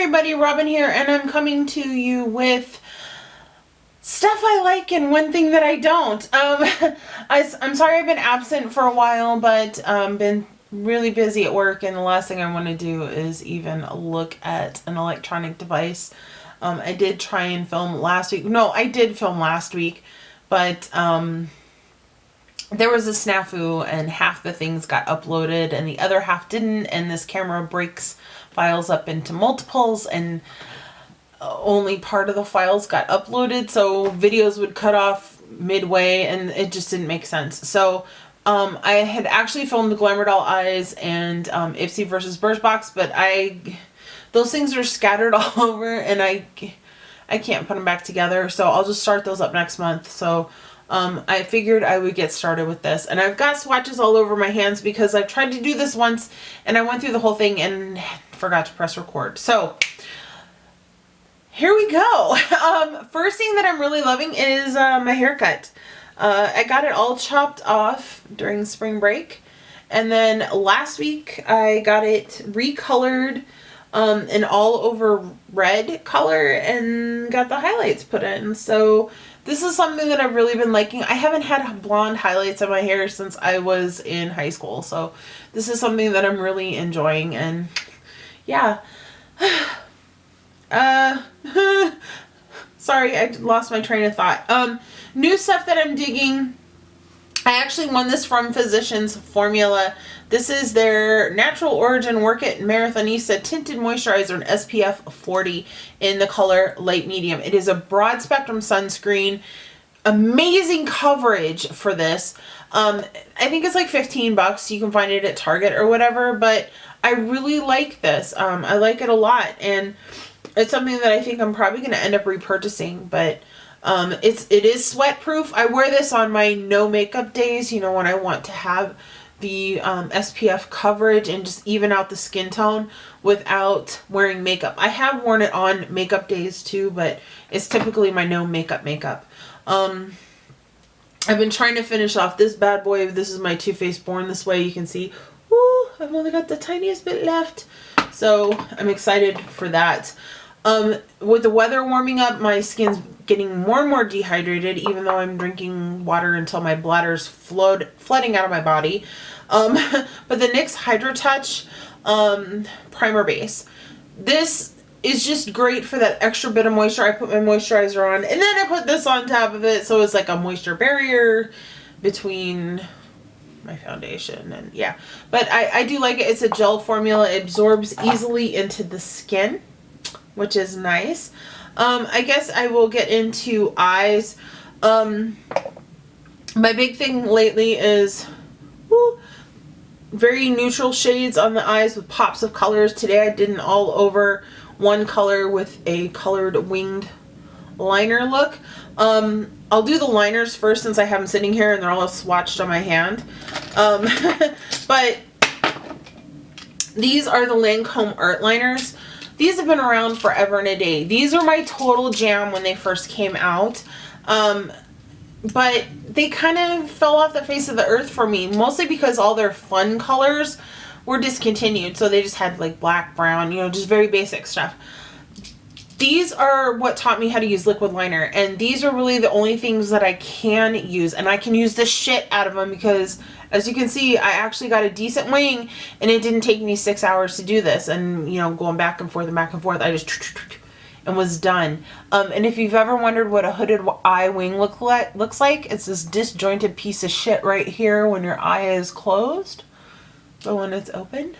everybody, Robin here, and I'm coming to you with stuff I like and one thing that I don't. I'm sorry I've been absent for a while, but been really busy at work, and the last thing I want to do is even look at an electronic device. I did try and film last week. No, I did film last week, but there was a snafu and half the things got uploaded and the other half didn't, and this camera breaks files up into multiples, and only part of the files got uploaded, so videos would cut off midway and it just didn't make sense. So I had actually filmed the Glamour Doll Eyes and Ipsy versus Birchbox, but those things are scattered all over and I can't put them back together, so I'll just start those up next month. So I figured I would get started with this, and I've got swatches all over my hands because I've tried to do this once and I went through the whole thing and forgot to press record. So here we go. First thing that I'm really loving is my haircut. I got it all chopped off during spring break, and then last week I got it recolored an all over red color and got the highlights put in. So this is something that I've really been liking. I haven't had blonde highlights in my hair since I was in high school, so this is something that I'm really enjoying, and yeah. Sorry, I lost my train of thought. New stuff that I'm digging. I actually won this from Physicians Formula. This is their Natural Origin Work It Marathonista Tinted Moisturizer in SPF 40 in the color light medium. It is a broad spectrum sunscreen. Amazing coverage for this. I think it's like 15 bucks. You can find it at Target or whatever, but I really like this. I like it a lot, and it's something that I think I'm probably going to end up repurchasing, but it is sweat proof. I wear this on my no makeup days, you know, when I want to have the SPF coverage and just even out the skin tone without wearing makeup. I have worn it on makeup days too, but it's typically my no makeup. I've been trying to finish off this bad boy. This is my Too Faced Born This Way. You can see, woo, I've only got the tiniest bit left. So I'm excited for that. With the weather warming up, my skin's getting more and more dehydrated, even though I'm drinking water until my bladder's flooding out of my body. But the NYX Hydro Touch primer base. This is just great for that extra bit of moisture. I put my moisturizer on, and then I put this on top of it, so it's like a moisture barrier between my foundation, and yeah. But I do like it. It's a gel formula. It absorbs easily into the skin, which is nice. I guess I will get into eyes. My big thing lately is very neutral shades on the eyes with pops of colors. Today I did an all over one color with a colored winged liner look. I'll do the liners first since I have them sitting here and they're all swatched on my hand. But these are the Lancome Art Liners. These have been around forever and a day. These are my total jam when they first came out. But they kind of fell off the face of the earth for me, mostly because all their fun colors were discontinued. So they just had like black, brown, you know, just very basic stuff. These are what taught me how to use liquid liner, and these are really the only things that I can use, and I can use the shit out of them because, as you can see, I actually got a decent wing, and it didn't take me 6 hours to do this, and, you know, going back and forth and back and forth, I just and was done. And if you've ever wondered what a hooded eye wing looks like, it's this disjointed piece of shit right here when your eye is closed, but when it's open,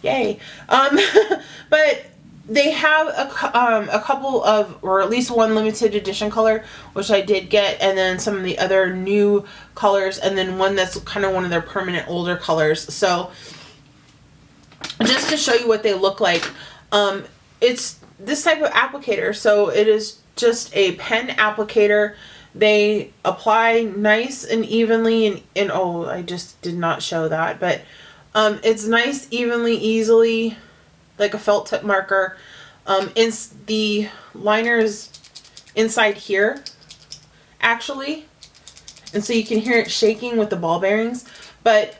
yay. But they have a couple of, or at least one limited edition color, which I did get, and then some of the other new colors, and then one that's kind of one of their permanent older colors. So just to show you what they look like, it's this type of applicator. So it is just a pen applicator. They apply nice and evenly, and oh, I just did not show that, but it's nice, evenly, easily, like a felt tip marker. The liner is inside here, actually, and so you can hear it shaking with the ball bearings. But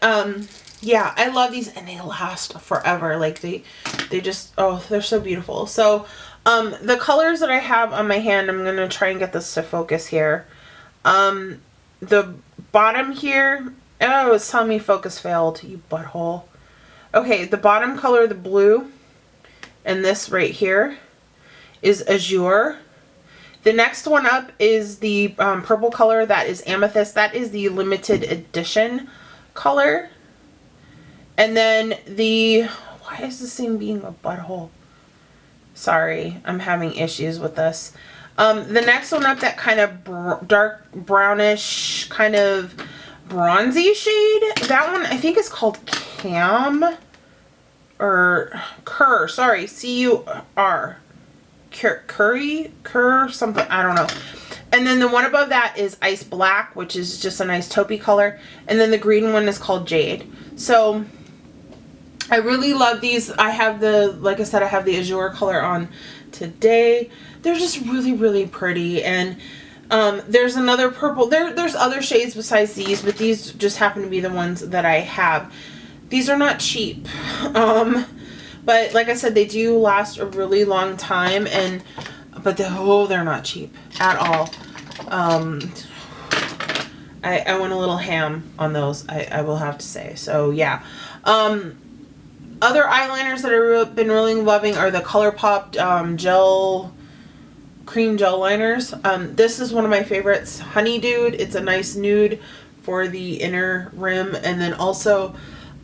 yeah, I love these, and they last forever. Like they just, oh, they're so beautiful. So the colors that I have on my hand, I'm gonna try and get this to focus here. The bottom here, oh, it's telling me focus failed, you butthole. Okay, the bottom color, the blue, and this right here is azure. The next one up is the purple color, that is amethyst. That is the limited edition color. And then the, why is this thing being a butthole? Sorry, I'm having issues with this. The next one up, that kind of dark brownish, kind of bronzy shade. That one I think is called Cam or Cur. Sorry, C-U-R. Cur, something, I don't know. And then the one above that is Ice Black, which is just a nice taupey color. And then the green one is called Jade. So I really love these. I have the, like I said, I have the azure color on today. They're just really, really pretty. And there's another purple. There's other shades besides these, but these just happen to be the ones that I have. These are not cheap. But like I said, they do last a really long time. But they're not cheap at all. I went a little ham on those, I will have to say. So yeah. Other eyeliners that I've been really loving are the ColourPop cream gel liners. This is one of my favorites, Honey Dude. It's a nice nude for the inner rim. And then also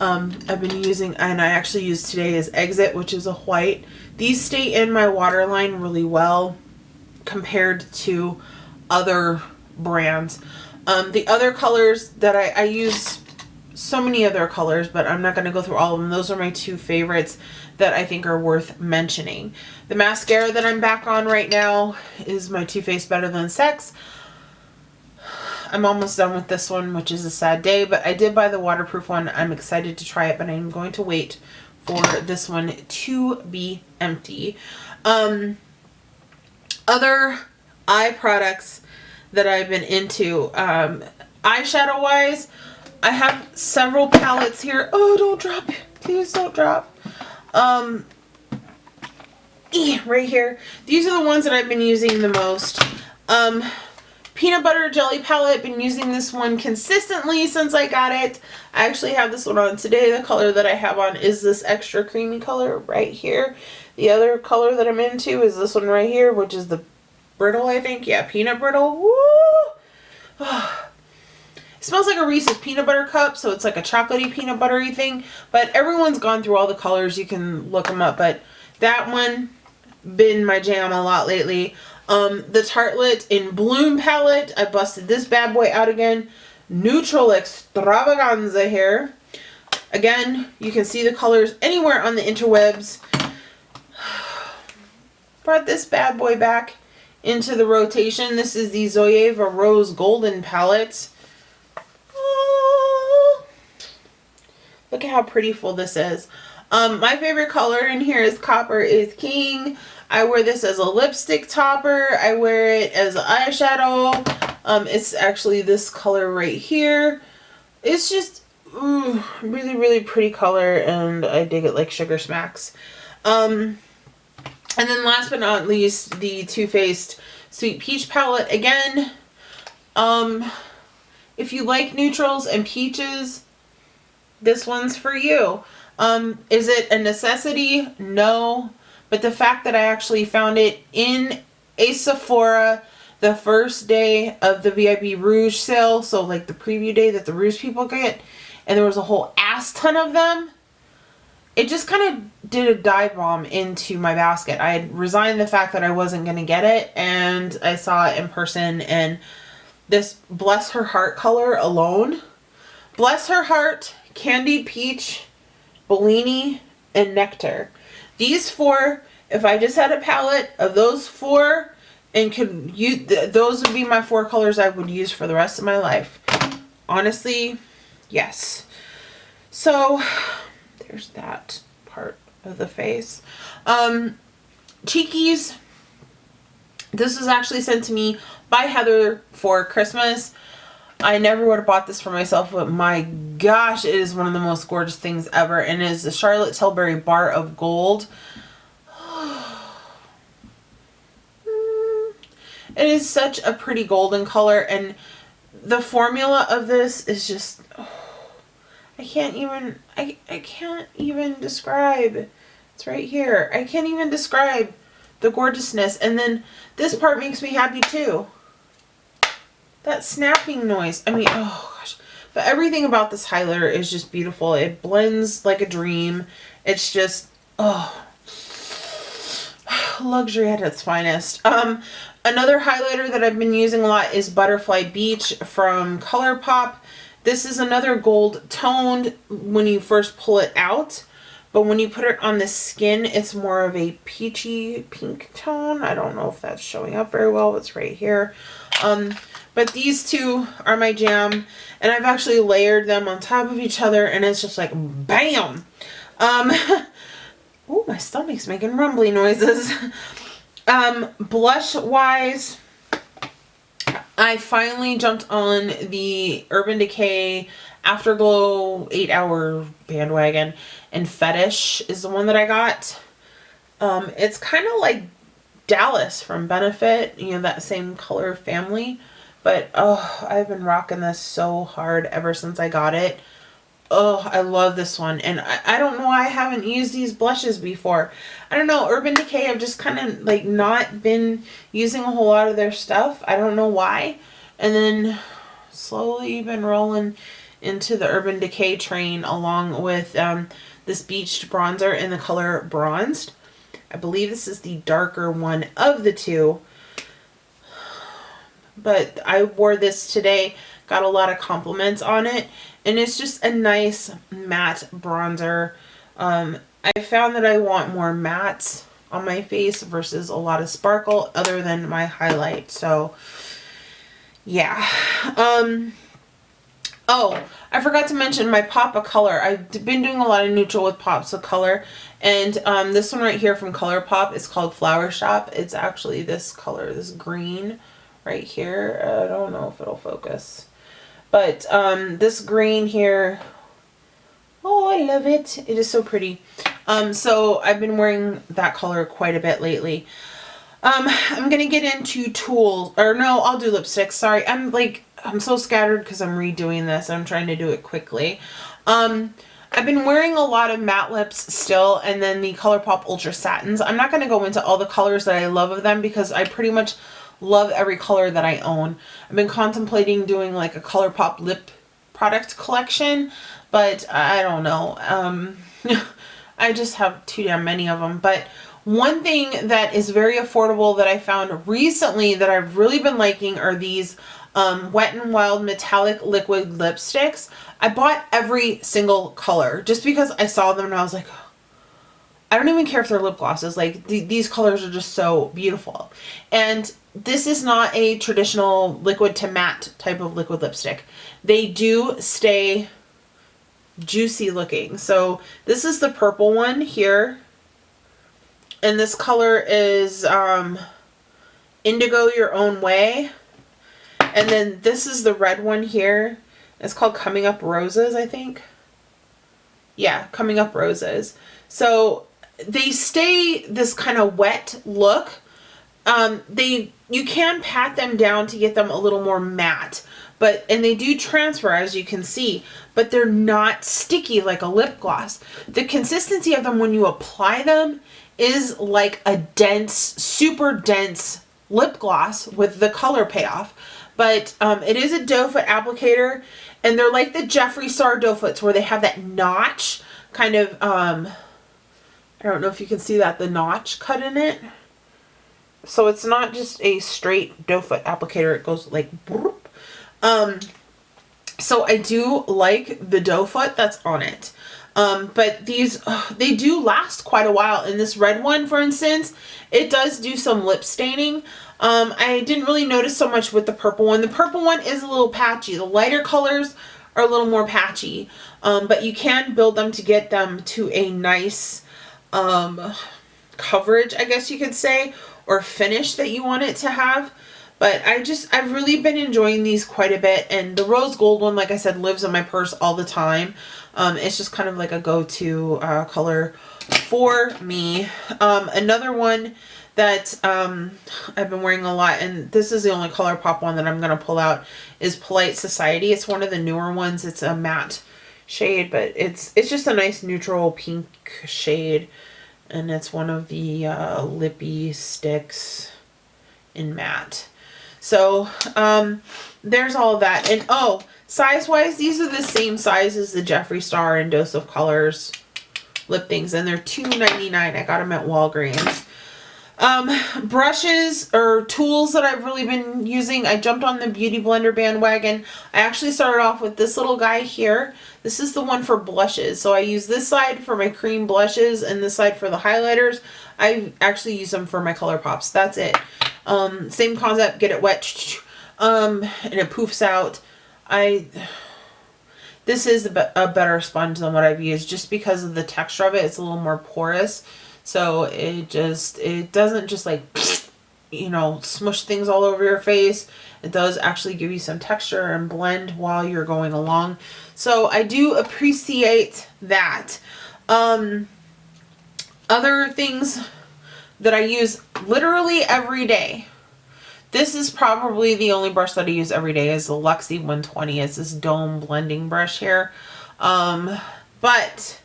I've been using, and I actually used today, is Exit, which is a white. These stay in my waterline really well compared to other brands. The other colors that I use, so many other colors, but I'm not going to go through all of them. Those are my two favorites that I think are worth mentioning. The mascara that I'm back on right now is my Too Faced Better Than Sex. I'm almost done with this one, which is a sad day, but I did buy the waterproof one. I'm excited to try it, but I'm going to wait for this one to be empty. Other eye products that I've been into, eyeshadow wise, I have several palettes here. Oh, don't drop. Please don't drop. Right here. These are the ones that I've been using the most. Peanut Butter Jelly Palette. Been using this one consistently since I got it. I actually have this one on today. The color that I have on is this extra creamy color right here. The other color that I'm into is this one right here, which is the brittle, I think. Yeah, peanut brittle. Woo! Oh. It smells like a Reese's peanut butter cup, so it's like a chocolatey peanut buttery thing. But everyone's gone through all the colors. You can look them up. But that one, been my jam a lot lately. The Tartelette in Bloom palette. I busted this bad boy out again. Neutral Extravaganza here. Again, you can see the colors anywhere on the interwebs. Brought this bad boy back into the rotation. This is the Zoeva Rose Golden palette. Look at how pretty full this is. My favorite color in here is Copper is King. I wear this as a lipstick topper. I wear it as an eyeshadow. It's actually this color right here. It's just really, really pretty color, and I dig it like sugar smacks. And then last but not least, the Too Faced Sweet Peach palette. Again, if you like neutrals and peaches, this one's for you. Is it a necessity? No. But the fact that I actually found it in a Sephora the first day of the VIP Rouge sale, so like the preview day that the Rouge people get, and there was a whole ass ton of them, it just kind of did a dive bomb into my basket. I had resigned the fact that I wasn't going to get it, and I saw it in person, and this Bless Her Heart color alone, Bless Her Heart, Candied Peach, Bellini, and Nectar. These four, if I just had a palette of those four and could use, those would be my four colors I would use for the rest of my life. Honestly, yes. So, there's that part of the face. Cheekies. This was actually sent to me by Heather for Christmas. I never would have bought this for myself, but my gosh, it is one of the most gorgeous things ever. And it is the Charlotte Tilbury Bar of Gold. It is such a pretty golden color, and the formula of this is just, I can't even describe. It's right here. I can't even describe the gorgeousness. And then this part makes me happy too. That snapping noise. I mean, oh gosh. But everything about this highlighter is just beautiful. It blends like a dream. It's just, oh, luxury at its finest. Another highlighter that I've been using a lot is Butterfly Beach from ColourPop. This is another gold toned when you first pull it out, but when you put it on the skin, it's more of a peachy pink tone. I don't know if that's showing up very well. It's right here. But these two are my jam, and I've actually layered them on top of each other, and it's just like bam. Oh, my stomach's making rumbly noises. Blush wise, I finally jumped on the Urban Decay Afterglow 8-hour bandwagon, and Fetish is the one that I got. It's kind of like Dallas from Benefit, you know, that same color family. But, oh, I've been rocking this so hard ever since I got it. Oh, I love this one. And I don't know why I haven't used these blushes before. I don't know. Urban Decay, I've just kind of like not been using a whole lot of their stuff. I don't know why. And then slowly been rolling into the Urban Decay train along with this Beached bronzer in the color Bronzed. I believe this is the darker one of the two. But I wore this today. Got a lot of compliments on it. And it's just a nice matte bronzer. I found that I want more mattes on my face versus a lot of sparkle other than my highlight. So, yeah. Oh, I forgot to mention my pop of color. I've been doing a lot of neutral with pops of color. And this one right here from ColourPop is called Flower Shop. It's actually this color, this green right here. I don't know if it'll focus. But this green here, oh, I love it. It is so pretty. So I've been wearing that color quite a bit lately. I'm going to get into tools, or no, I'll do lipsticks. Sorry, I'm so scattered because I'm redoing this. I'm trying to do it quickly. I've been wearing a lot of matte lips still, and then the ColourPop Ultra Satins. I'm not going to go into all the colors that I love of them because I pretty much love every color that I own. I've been contemplating doing like a ColourPop lip product collection, but I don't know. I just have too damn many of them. But one thing that is very affordable that I found recently that I've really been liking are these Wet n Wild metallic liquid lipsticks. I bought every single color just because I saw them and I was like, I don't even care if they're lip glosses. Like these colors are just so beautiful. And this is not a traditional liquid to matte type of liquid lipstick. They do stay juicy looking. So this is the purple one here. And this color is Indigo Your Own Way. And then this is the red one here. It's called Coming Up Roses, I think. Yeah, Coming Up Roses. So they stay this kind of wet look. You can pat them down to get them a little more matte, and they do transfer, as you can see, but they're not sticky like a lip gloss. The consistency of them when you apply them is like a dense, super dense lip gloss with the color payoff. But it is a doe foot applicator, and they're like the Jeffree Star doe foots where they have that notch kind of, I don't know if you can see that, the notch cut in it. So it's not just a straight doe foot applicator. It goes like, boop. So I do like the doe foot that's on it. But these, they do last quite a while. And this red one, for instance, it does do some lip staining. I didn't really notice so much with the purple one. The purple one is a little patchy. The lighter colors are a little more patchy. But you can build them to get them to a nice, coverage, I guess you could say, or finish that you want it to have. But I've really been enjoying these quite a bit. And the rose gold one, like I said, lives in my purse all the time. It's just kind of like a go-to color for me. Another one that I've been wearing a lot, and this is the only ColourPop one that I'm going to pull out, is Polite Society. It's one of the newer ones. It's a matte shade, but it's just a nice neutral pink shade. And it's one of the lippy sticks in matte. So there's all of that. And oh, size-wise, these are the same size as the Jeffree Star and Dose of Colors lip things, and they're $2.99. I got them at Walgreens. Brushes or tools that I've really been using. I jumped on the Beauty Blender bandwagon. I actually started off with this little guy here. This is the one for blushes. So I use this side for my cream blushes and this side for the highlighters. I actually use them for my ColourPops. That's it. Same concept, get it wet, and it poofs out. This is a better sponge than what I've used just because of the texture of it. It's a little more porous. So it doesn't just like, you know, smush things all over your face. It does actually give you some texture and blend while you're going along. So I do appreciate that. Other things that I use literally every day. This is probably the only brush that I use every day is the Luxie 120. It's this dome blending brush here. But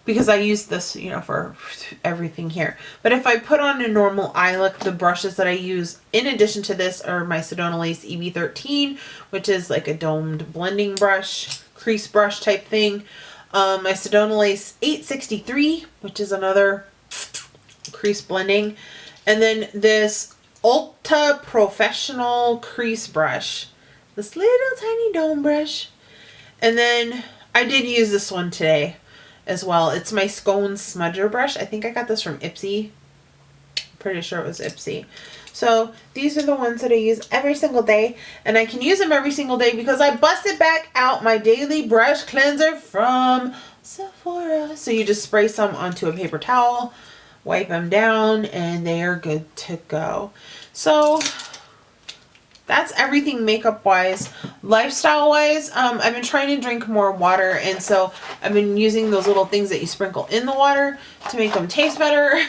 because I use this, you know, for everything here. But if I put on a normal eye look, the brushes that I use in addition to this are my Sedona Lace EB13, which is like a domed blending brush, crease brush type thing. My Sedona Lace 863, which is another crease blending. And then this Ulta Professional crease brush, this little tiny dome brush. And then I did use this one today as well. It's my Scone Smudger brush. I think I got this from Ipsy. Pretty sure it was Ipsy. So these are the ones that I use every single day, and I can use them every single day because I busted back out my daily brush cleanser from Sephora. So you just spray some onto a paper towel, wipe them down, and they are good to go. So that's everything makeup wise. Lifestyle wise, I've been trying to drink more water, and so I've been using those little things that you sprinkle in the water to make them taste better.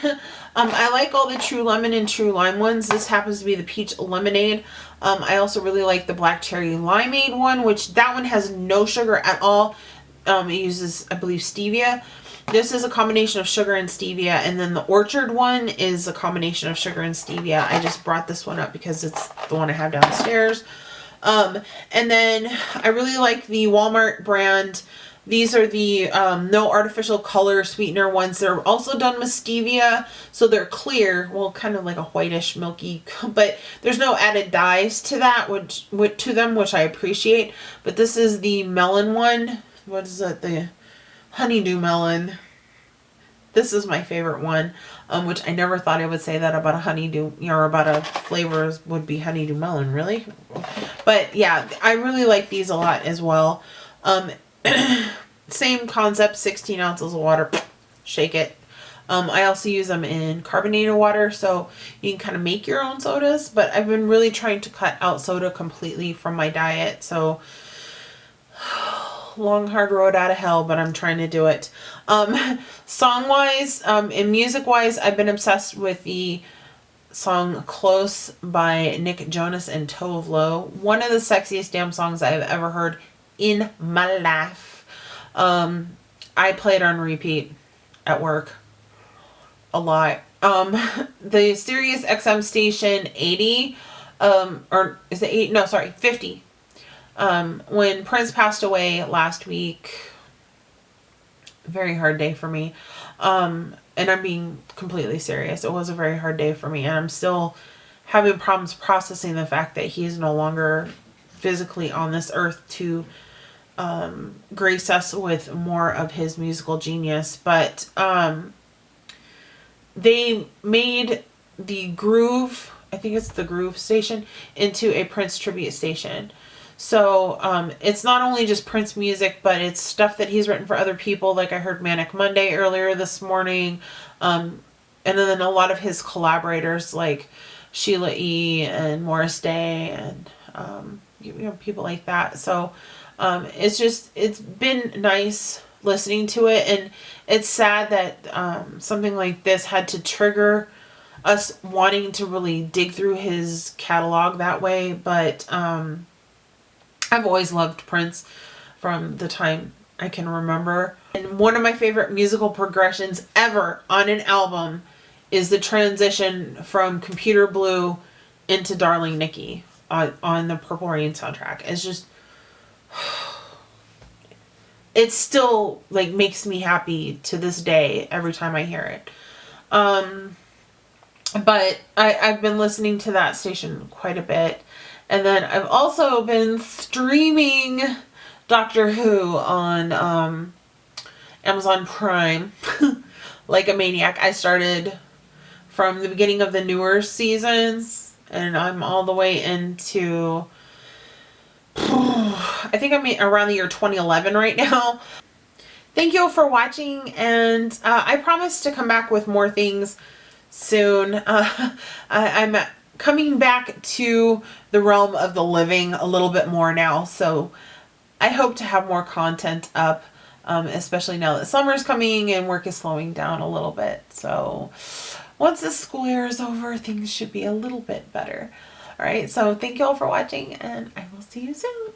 I like all the True Lemon and True Lime ones. This happens to be the Peach Lemonade. I also really like the Black Cherry Limeade one, which that one has no sugar at all. It uses, I believe, stevia. This is a combination of sugar and stevia, and then the Orchard one is a combination of sugar and stevia. I just brought this one up because it's the one I have downstairs. And then I really like the Walmart brand. These are the no artificial color sweetener ones. They're also done with stevia, so they're clear. Well, kind of like a whitish, milky, but there's no added dyes to that, which I appreciate. But this is the melon one. What is it? The honeydew melon. This is my favorite one, which I never thought I would say that about a honeydew, you know, or about a flavor would be honeydew melon, really. But yeah, I really like these a lot as well. Same concept, 16 ounces of water, shake it. I also use them in carbonated water, so you can kind of make your own sodas, but I've been really trying to cut out soda completely from my diet, so long hard road out of hell, but I'm trying to do it. Song wise, and music wise, I've been obsessed with the song Close by Nick Jonas and Tove Lo. One of the sexiest damn songs I've ever heard in my life. I play it on repeat at work a lot. The Sirius XM station 80, or is it 8? No, sorry, 50. When Prince passed away last week, very hard day for me. And I'm being completely serious. It was a very hard day for me, and I'm still having problems processing the fact that he is no longer physically on this earth to grace us with more of his musical genius. But they made the Groove, I think it's the Groove station, into a Prince tribute station. So it's not only just Prince music, but it's stuff that he's written for other people. Like I heard Manic Monday earlier this morning. And then a lot of his collaborators like Sheila E. and Morris Day and people like that. So it's been nice listening to it, and it's sad that something like this had to trigger us wanting to really dig through his catalog that way. But I've always loved Prince from the time I can remember. And one of my favorite musical progressions ever on an album is the transition from Computer Blue into Darling Nikki on the Purple Rain soundtrack. It's just, it still like makes me happy to this day every time I hear it. But I've been listening to that station quite a bit. And then I've also been streaming Doctor Who on Amazon Prime like a maniac. I started from the beginning of the newer seasons, and I'm all the way into, I think I'm around the year 2011 right now. Thank you all for watching, and I promise to come back with more things soon. I'm coming back to the realm of the living a little bit more now, so I hope to have more content up, especially now that summer's coming and work is slowing down a little bit. So once the school year is over, things should be a little bit better. All right, so thank you all for watching, and I will see you soon.